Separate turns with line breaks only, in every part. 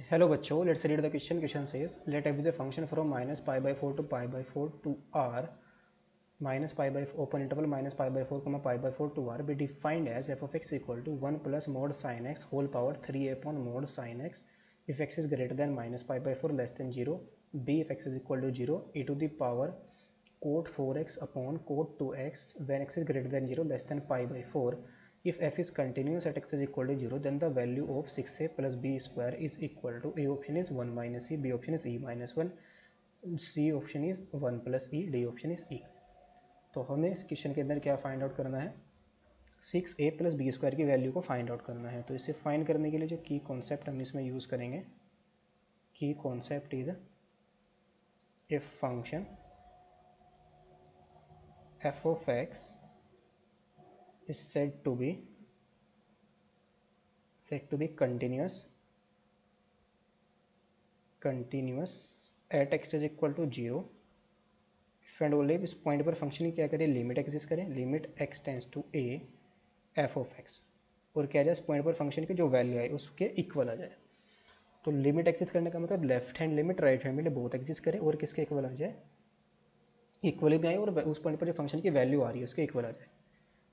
Hello बच्चों, let's read the question. Question says let f is a function from minus pi by 4 to pi by 4 to r minus pi by open interval minus pi by 4 comma pi by 4 to r be defined as f of x equal to 1 plus mod sin x whole power 3 upon mod sin x if x is greater than minus pi by 4 less than 0, b if x is equal to 0 e to the power cot 4x upon cot 2x when x is greater than 0 less than pi by 4. If f is continuous at x is equal to 0, then the value of 6a plus b square is equal to a option is 1 minus e, b option is e minus 1, c option is 1 plus e, d option is e. तो हमें इस question के अंदर क्या find out करना है, 6a plus B square की value को फाइंड आउट करना है. तो इसे फाइंड करने के लिए जो की कॉन्सेप्ट हम इसमें यूज़ करेंगे, की concept is if function f of x is said to be continuous at x is equal to 0 if and only इस पॉइंट पर फंक्शन की क्या करें, लिमिट एग्जिस्ट करें, limit x tends to a f of x, और क्या जाए इस पॉइंट पर फंक्शन की जो वैल्यू आए उसके इक्वल आ जाए. तो लिमिट एग्जिस्ट करने का मतलब left hand limit right hand limit both exist करें और किसके इक्वल आ जाए, इक्वली भी आए और उस पॉइंट पर जो फंक्शन की वैल्यू आ रही है उसके इक्वल आ जाए.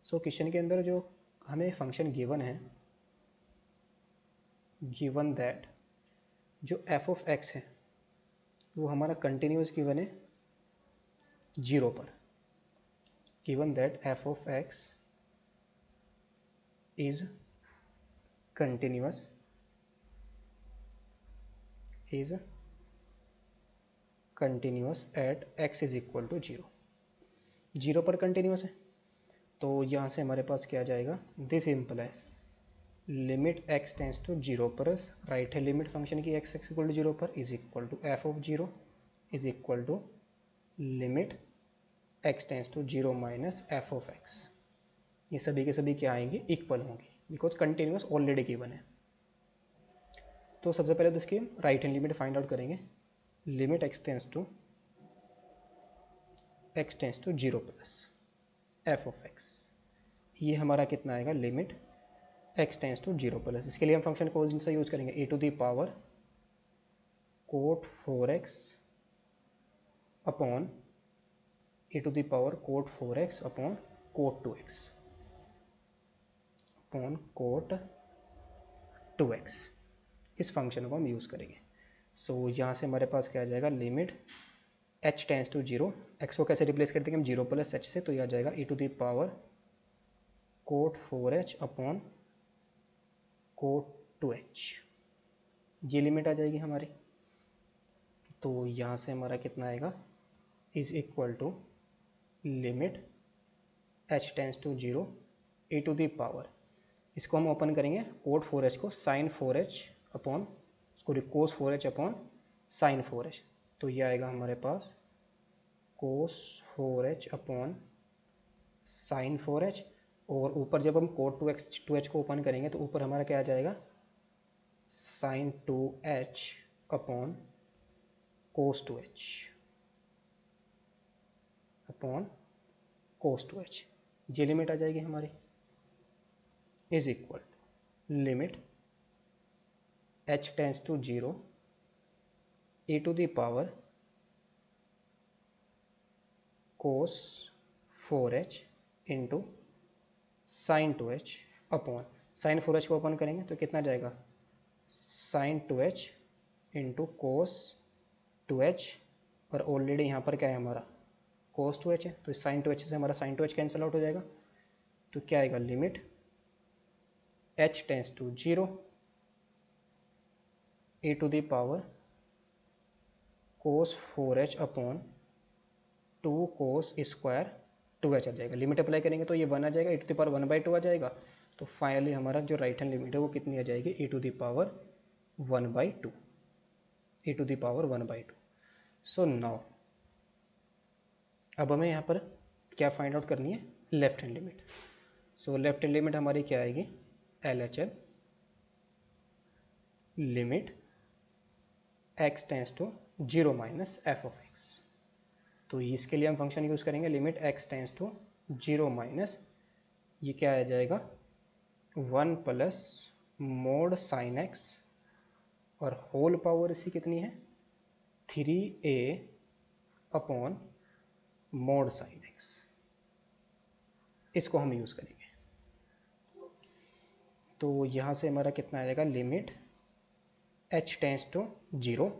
सो क्वेश्चन के अंदर जो हमें फंक्शन गिवन है, गिवन दैट जो f ऑफ x है वो हमारा कंटिन्यूस गिवन है 0 पर. Given that f of x is continuous at x is equal to 0. 0 पर कंटिन्यूस है तो यहाँ से हमारे पास क्या आ जाएगा, this implies limit x tends to 0 पर राइट है लिमिट फंक्शन की x इक्वल टू 0 पर is equal to f of 0 is equal to limit x tends to 0 minus f of x. ये सभी के सभी क्या आएंगे, इक्वल होंगे बिकॉज कंटिन्यूस ऑलरेडी गिवन है. तो सबसे पहले तो इसकी right hand limit find out करेंगे, limit x tends to 0 plus f of x, ये हमारा कितना आएगा, limit x tends to 0 plus. इसके लिए हम फंक्शन कौन सा यूज करेंगे, e to the power cot 4x upon e to the power cot 4x upon cot 2x upon cot 2x. इस फंक्शन को हम यूज़ करेंगे. सो यहाँ से हमारे पास क्या आ जाएगा, limit h tends to 0, x को कैसे रिप्लेस कर देंगे हम 0 प्लस h से, तो ये आ जाएगा e to the power cot 4h upon cot 2h. ये लिमिट आ जाएगी हमारी. तो यहाँ से हमारा कितना आएगा, is equal to limit h tends to 0 e to the power, इसको हम ओपन करेंगे कोट 4h को साइन 4h अपॉन उसको कोस 4h अपॉन साइन 4h. तो ये आएगा हमारे पास कोस 4h अपॉन साइन 4h, और ऊपर जब हम कोट 2h को ओपन करेंगे तो ऊपर हमारा क्या आ जाएगा, sine 2h upon cos 2h upon cos 2h. ये लिमिट आ जाएगी हमारी is equal limit h tends to 0 e to the power cos 4h into sine 2h upon sine 4h को ओपन करेंगे तो कितना जाएगा, sine 2h into cos 2h, और ऑलरेडी यहाँ पर क्या है हमारा कोस 2h है, तो साइन 2h से हमारा साइन 2h कैंसिल आउट हो जाएगा. तो क्या आएगा, limit h tends to 0 e to the power cos 4h upon 2 cos square 2h आ जाएगा. लिमिट अप्लाई करेंगे तो ये 1 आ जाएगा, e टू द पावर 1/2 आ जाएगा. तो फाइनली हमारा जो राइट हैंड लिमिट है वो कितनी आ जाएगी, e to the power 1/2, e to the power 1/2. So now अब हमें यहाँ पर क्या फाइंड आउट करनी है, left hand limit. So left hand limit हमारी क्या आएगी, LHL limit x tends to 0 minus f of x. तो इसके लिए हम फंक्शन यूज़ करेंगे limit x tends to 0 minus, ये क्या आ जाएगा 1 प्लस मोड साइन x और होल पावर इसकी कितनी है 3a upon mod sine x, इसको हम यूज़ करेंगे। तो यहाँ से हमारा कितना आ जाएगा limit h tends to 0,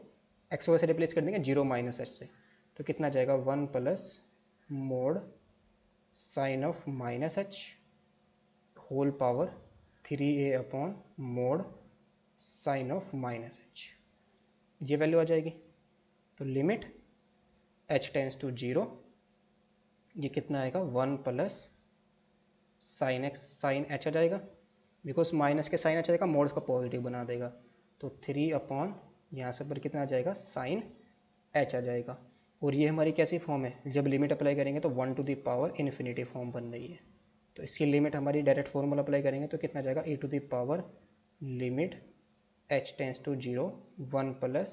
x को वैसे रिप्लेस कर देंगे 0 माइनस h से, तो कितना जाएगा 1 plus mod sine of minus h whole power 3a upon mod sine of minus h, ये वैल्यू आ जाएगी। तो लिमिट h टेंस टू 0, ये कितना आएगा 1 plus sine x sine h आ जाएगा, बिकॉज माइनस के साइन h आ जाएगा, मोड का पॉजिटिव बना देगा, तो 3 अपॉन यहाँ से पर कितना आ जाएगा साइन h आ जाएगा। और ये हमारी कैसी फॉर्म है, जब लिमिट अप्लाई करेंगे तो 1 to the power infinity form बन रही है। तो इसकी लिमिट हमारी डायरेक्ट फॉर्मूला अप्लाई करेंगे तो कितना जाएगा e to the power limit h tends to 0 1 plus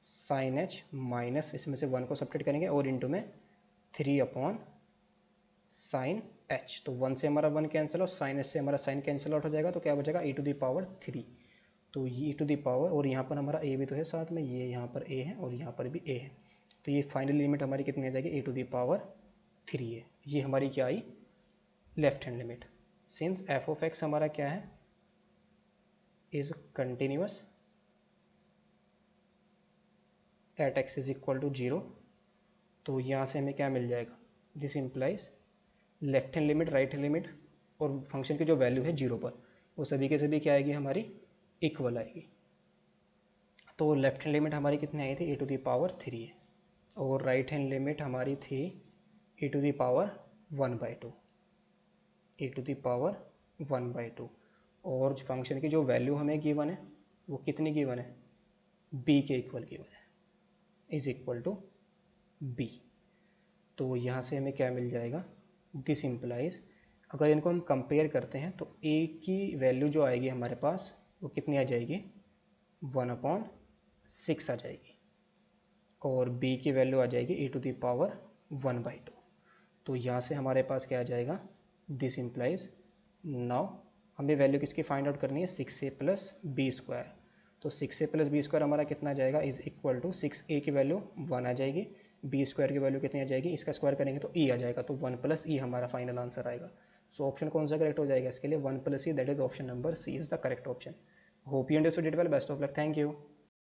sine h minus इसमें से 1 को सब्ट्रैक्ट करेंगे और इंटू में 3 अपॉन साइन h, तो 1 से हमारा 1 कैंसिल और साइन h से हमारा साइन कैंसिल आउट हो जाएगा, तो क्या बचेगा e टू द पावर 3। तो ये e टू द पावर, और यहाँ पर हमारा a भी तो है साथ में, ये यहाँ पर a है और यहाँ पर भी a है, तो ये फाइनल लिमिट हमारी कितनी आ जाएगी e टू द पावर 3 है। ये हमारी क्या आई left hand limit. Since f of x हमारा क्या है is continuous at x is equal to 0, तो यहाँ से हमें क्या मिल जाएगा, this implies left hand limit right hand limit और फंक्शन की जो वैल्यू है 0 पर, वो सभी के सभी क्या आएगी हमारी इक्वल आएगी। तो लेफ्ट हैंड लिमिट हमारी कितनी आई थी e टू द पावर 3 है, और राइट हैंड लिमिट हमारी थी e to the power 1/2, e to the power 1/2, और फंक्शन की जो वैल्यू हमें गिवन है वो कितनी गिवन है b के इक्वल गिवन है, इज इक्वल टू b। तो यहाँ से हमें क्या मिल जाएगा, दिस इम्प्लाइज अगर इनको हम कंपेयर करते हैं तो a की वैल्यू जो आएगी हमारे पास वो कितनी आ जाएगी 1/6 आ जाएगी, और b की वैल्यू आ जाएगी e टू द पावर 1/2। तो यहाँ से हमारे पास क्या आ जाएगा, दिस इम्प्लाइज नाउ हमें वैल्यू किसकी फाइंड आउट करनी है 6a प्लस बी स्क्वायर, तो 6a प्लस बी स्क्वायर हमारा कितना आ जाएगा इज इक्वल टू 6a की वैल्यू 1 आ जाएगी, बी स्क्वायर की वैल्यू कितनी आ जाएगी, इसका स्क्वायर करेंगे तो e आ जाएगा, तो 1 प्लस ई हमारा फाइनल आंसर आएगा। सो ऑप्शन कौन सा करेक्ट हो जाएगा इसके लिए 1 plus e, that is option number c is the correct option. Hope you understood it well, best of luck, thank you.